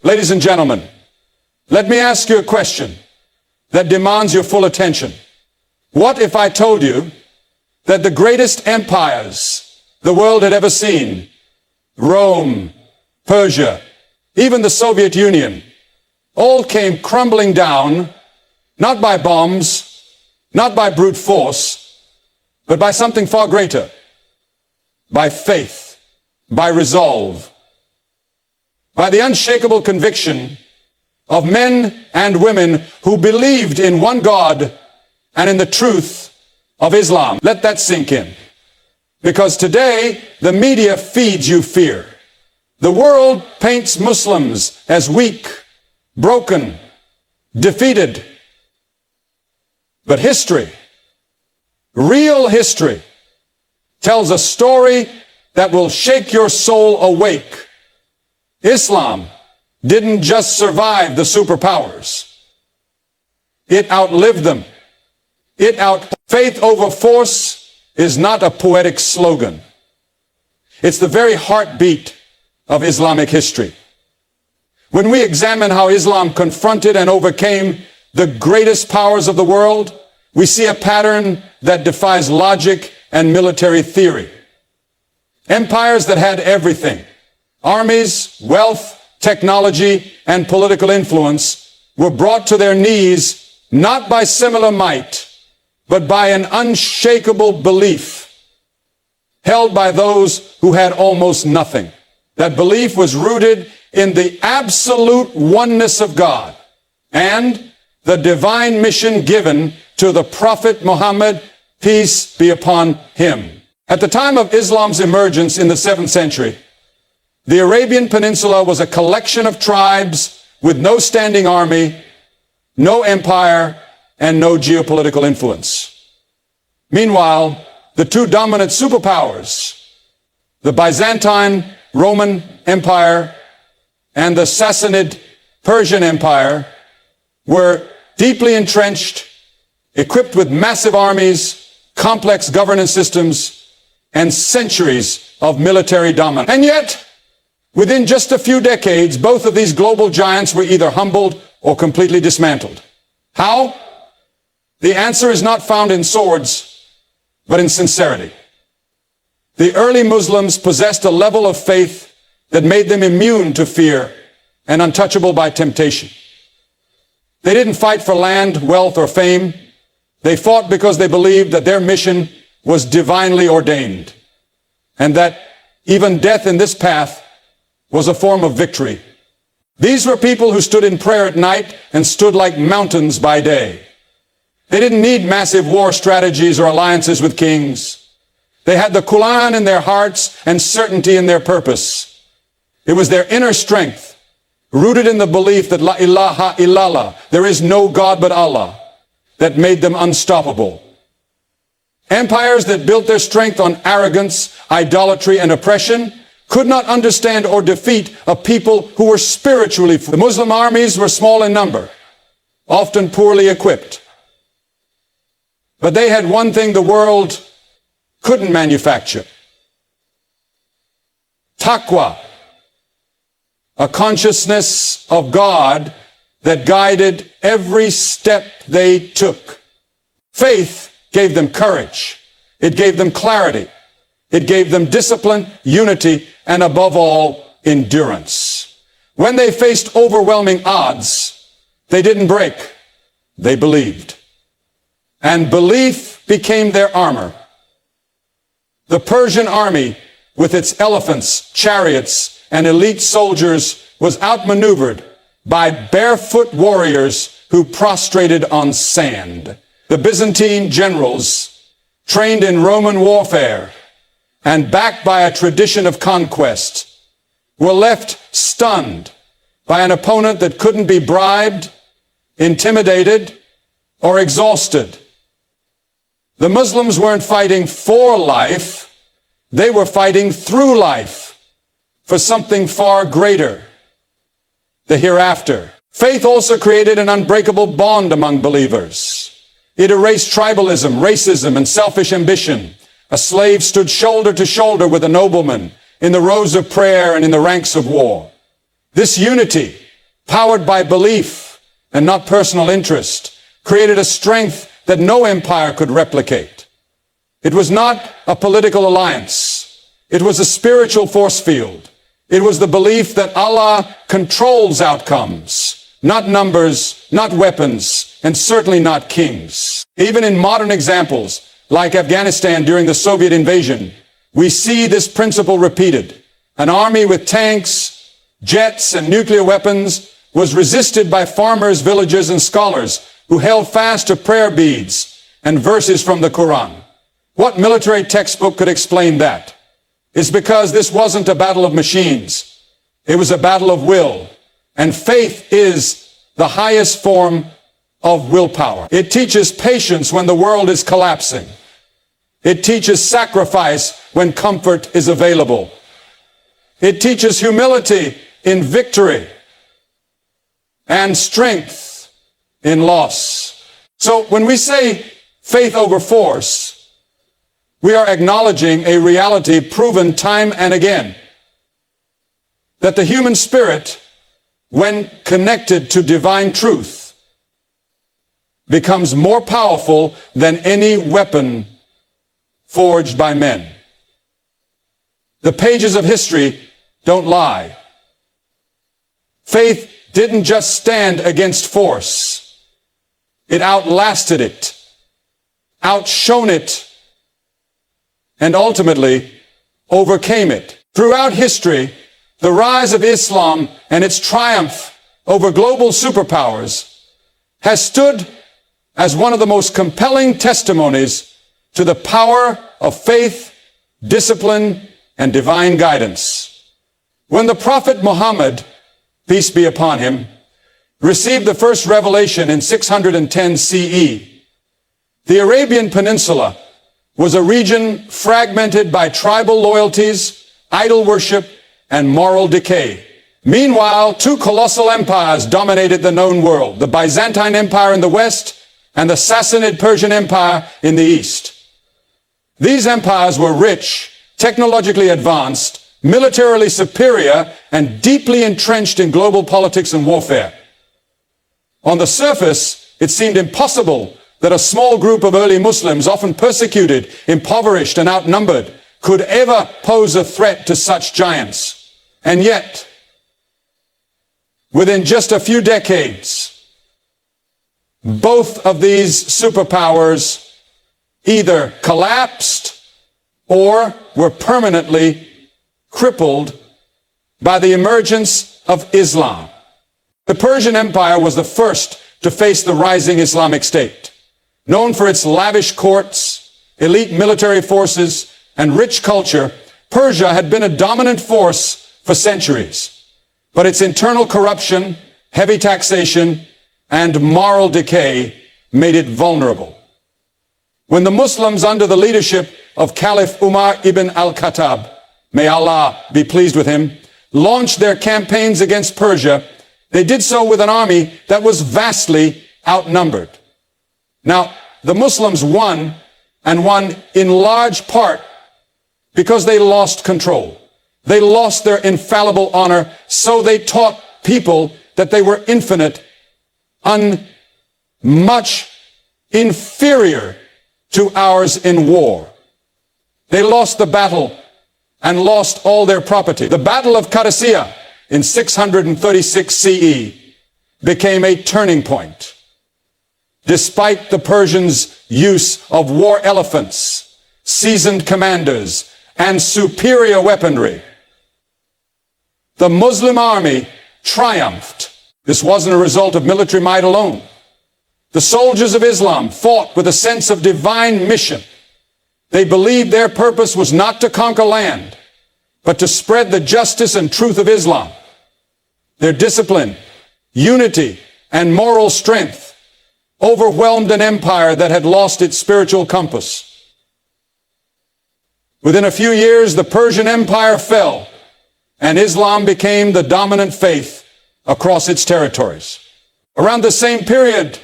Ladies and gentlemen, let me ask you a question that demands your full attention. What if I told you that the greatest empires the world had ever seen, Rome, Persia, even the Soviet Union, all came crumbling down, not by bombs, not by brute force, but by something far greater, by faith, by resolve, by the unshakable conviction of men and women who believed in one God and in the truth of Islam. Let that sink in. Because today, the media feeds you fear. The world paints Muslims as weak, broken, defeated. But history, real history, tells a story that will shake your soul awake. Islam didn't just survive the superpowers. It outlived them. Faith over force is not a poetic slogan. It's the very heartbeat of Islamic history. When we examine how Islam confronted and overcame the greatest powers of the world, we see a pattern that defies logic and military theory. Empires that had everything, armies, wealth, technology, and political influence, were brought to their knees not by similar might, but by an unshakable belief held by those who had almost nothing. That belief was rooted in the absolute oneness of God and the divine mission given to the Prophet Muhammad, peace be upon him. At the time of Islam's emergence in the 7th century, the Arabian Peninsula was a collection of tribes with no standing army, no empire, and no geopolitical influence. Meanwhile, the two dominant superpowers, the Byzantine Roman Empire and the Sassanid Persian Empire, were deeply entrenched, equipped with massive armies, complex governance systems, and centuries of military dominance. And yet, within just a few decades, both of these global giants were either humbled or completely dismantled. How? The answer is not found in swords, but in sincerity. The early Muslims possessed a level of faith that made them immune to fear and untouchable by temptation. They didn't fight for land, wealth, or fame. They fought because they believed that their mission was divinely ordained, and that even death in this path was a form of victory. These were people who stood in prayer at night and stood like mountains by day. They didn't need massive war strategies or alliances with kings. They had the Quran in their hearts and certainty in their purpose. It was their inner strength, rooted in the belief that La ilaha illallah, there is no God but Allah, that made them unstoppable. Empires that built their strength on arrogance, idolatry, and oppression could not understand or defeat a people who were spiritually free. The Muslim armies were small in number, often poorly equipped. But they had one thing the world couldn't manufacture: taqwa, a consciousness of God that guided every step they took. Faith gave them courage. It gave them clarity. It gave them discipline, unity, and above all, endurance. When they faced overwhelming odds, they didn't break. They believed. And belief became their armor. The Persian army, with its elephants, chariots, and elite soldiers, was outmaneuvered by barefoot warriors who prostrated on sand. The Byzantine generals, trained in Roman warfare and backed by a tradition of conquest, were left stunned by an opponent that couldn't be bribed, intimidated, or exhausted. The Muslims weren't fighting for life, they were fighting through life for something far greater, the hereafter. Faith also created an unbreakable bond among believers. It erased tribalism, racism, and selfish ambition. A slave stood shoulder to shoulder with a nobleman in the rows of prayer and in the ranks of war. This unity powered by belief and not personal interest, created a strength that no empire could replicate. It was not a political alliance. It was a spiritual force field. It was the belief that Allah controls outcomes, not numbers, not weapons, and certainly not kings. Even in modern examples, like Afghanistan during the Soviet invasion, we see this principle repeated. An army with tanks, jets, and nuclear weapons was resisted by farmers, villagers, and scholars who held fast to prayer beads and verses from the Quran. What military textbook could explain that? It's because this wasn't a battle of machines. It was a battle of will. And faith is the highest form of willpower. It teaches patience when the world is collapsing. It teaches sacrifice when comfort is available. It teaches humility in victory and strength in loss. So when we say faith over force, we are acknowledging a reality proven time and again, that the human spirit, when connected to divine truth, becomes more powerful than any weapon forged by men. The pages of history don't lie. Faith didn't just stand against force. It outlasted it, outshone it, and ultimately overcame it. Throughout history, the rise of Islam and its triumph over global superpowers has stood as one of the most compelling testimonies to the power of faith, discipline, and divine guidance. When the Prophet Muhammad, peace be upon him, received the first revelation in 610 CE, the Arabian Peninsula was a region fragmented by tribal loyalties, idol worship, and moral decay. Meanwhile, two colossal empires dominated the known world, the Byzantine Empire in the west and the Sassanid Persian Empire in the east. These empires were rich, technologically advanced, militarily superior, and deeply entrenched in global politics and warfare. On the surface, it seemed impossible that a small group of early Muslims, often persecuted, impoverished, and outnumbered, could ever pose a threat to such giants. And yet, within just a few decades, both of these superpowers either collapsed or were permanently crippled by the emergence of Islam. The Persian Empire was the first to face the rising Islamic State. Known for its lavish courts, elite military forces, and rich culture, Persia had been a dominant force for centuries. But its internal corruption, heavy taxation, and moral decay made it vulnerable. When the Muslims, under the leadership of Caliph Umar ibn al-Khattab, may Allah be pleased with him, launched their campaigns against Persia, they did so with an army that was vastly outnumbered. Now, the Muslims won, and won in large part because they lost control. They lost their infallible honor, so they taught people that they were infinite, much inferior to ours in war. They lost the battle and lost all their property. The Battle of Qadisiyah in 636 CE became a turning point. Despite the Persians' use of war elephants, seasoned commanders, and superior weaponry, the Muslim army triumphed. This wasn't a result of military might alone. The soldiers of Islam fought with a sense of divine mission. They believed their purpose was not to conquer land, but to spread the justice and truth of Islam. Their discipline, unity, and moral strength overwhelmed an empire that had lost its spiritual compass. Within a few years, the Persian Empire fell, and Islam became the dominant faith across its territories. Around the same period,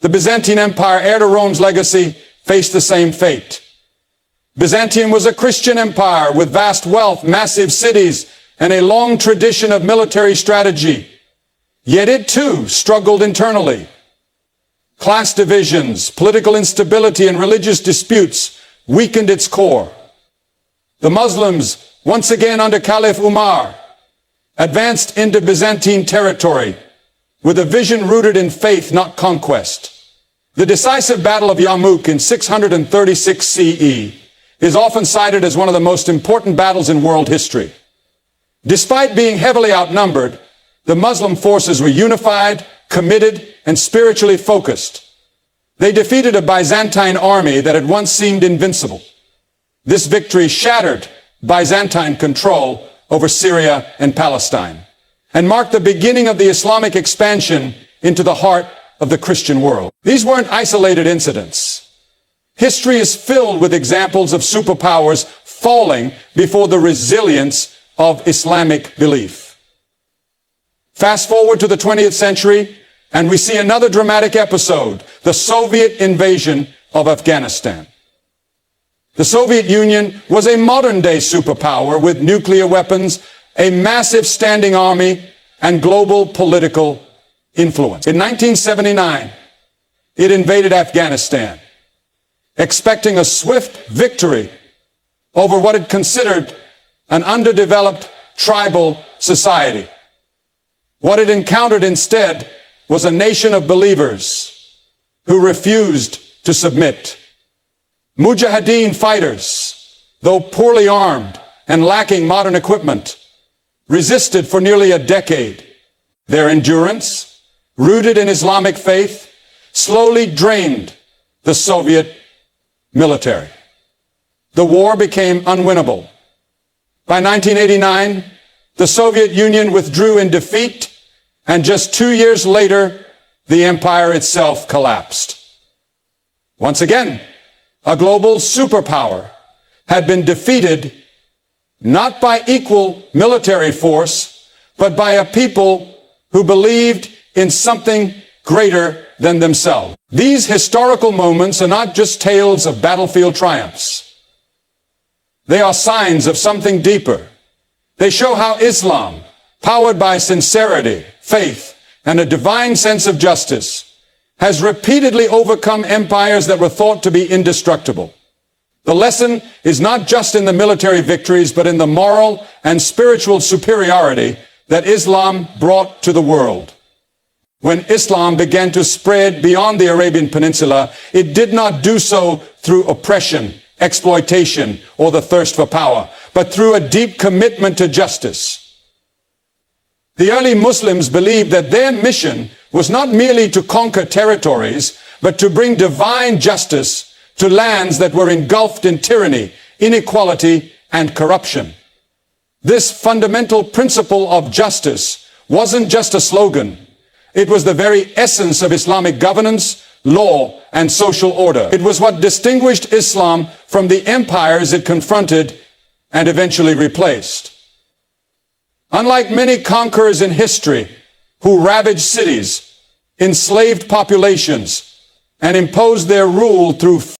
the Byzantine Empire, heir to Rome's legacy, faced the same fate. Byzantium was a Christian empire with vast wealth, massive cities, and a long tradition of military strategy. Yet it too struggled internally. Class divisions, political instability, and religious disputes weakened its core. The Muslims, once again under Caliph Umar, advanced into Byzantine territory with a vision rooted in faith, not conquest. The decisive Battle of Yarmouk in 636 CE is often cited as one of the most important battles in world history. Despite being heavily outnumbered, the Muslim forces were unified, committed, and spiritually focused. They defeated a Byzantine army that had once seemed invincible. This victory shattered Byzantine control over Syria and Palestine and marked the beginning of the Islamic expansion into the heart of the Christian world. These weren't isolated incidents. History is filled with examples of superpowers falling before the resilience of Islamic belief. Fast forward to the 20th century, and we see another dramatic episode, the Soviet invasion of Afghanistan. The Soviet Union was a modern-day superpower with nuclear weapons, a massive standing army, and global political influence. In 1979, it invaded Afghanistan, expecting a swift victory over what it considered an underdeveloped tribal society. What it encountered instead was a nation of believers who refused to submit. Mujahideen fighters, though poorly armed and lacking modern equipment, resisted for nearly a decade. Their endurance, rooted in Islamic faith, slowly drained the Soviet military. The war became unwinnable. By 1989, the Soviet Union withdrew in defeat, and just 2 years later, the empire itself collapsed. Once again, a global superpower had been defeated not by equal military force, but by a people who believed in something greater than themselves. These historical moments are not just tales of battlefield triumphs. They are signs of something deeper. They show how Islam, powered by sincerity, faith, and a divine sense of justice, has repeatedly overcome empires that were thought to be indestructible. The lesson is not just in the military victories, but in the moral and spiritual superiority that Islam brought to the world. When Islam began to spread beyond the Arabian Peninsula, it did not do so through oppression, exploitation, or the thirst for power, but through a deep commitment to justice. The early Muslims believed that their mission was not merely to conquer territories, but to bring divine justice to lands that were engulfed in tyranny, inequality, and corruption. This fundamental principle of justice wasn't just a slogan. It was the very essence of Islamic governance, law, and social order. It was what distinguished Islam from the empires it confronted and eventually replaced. Unlike many conquerors in history who ravaged cities, enslaved populations, and imposed their rule through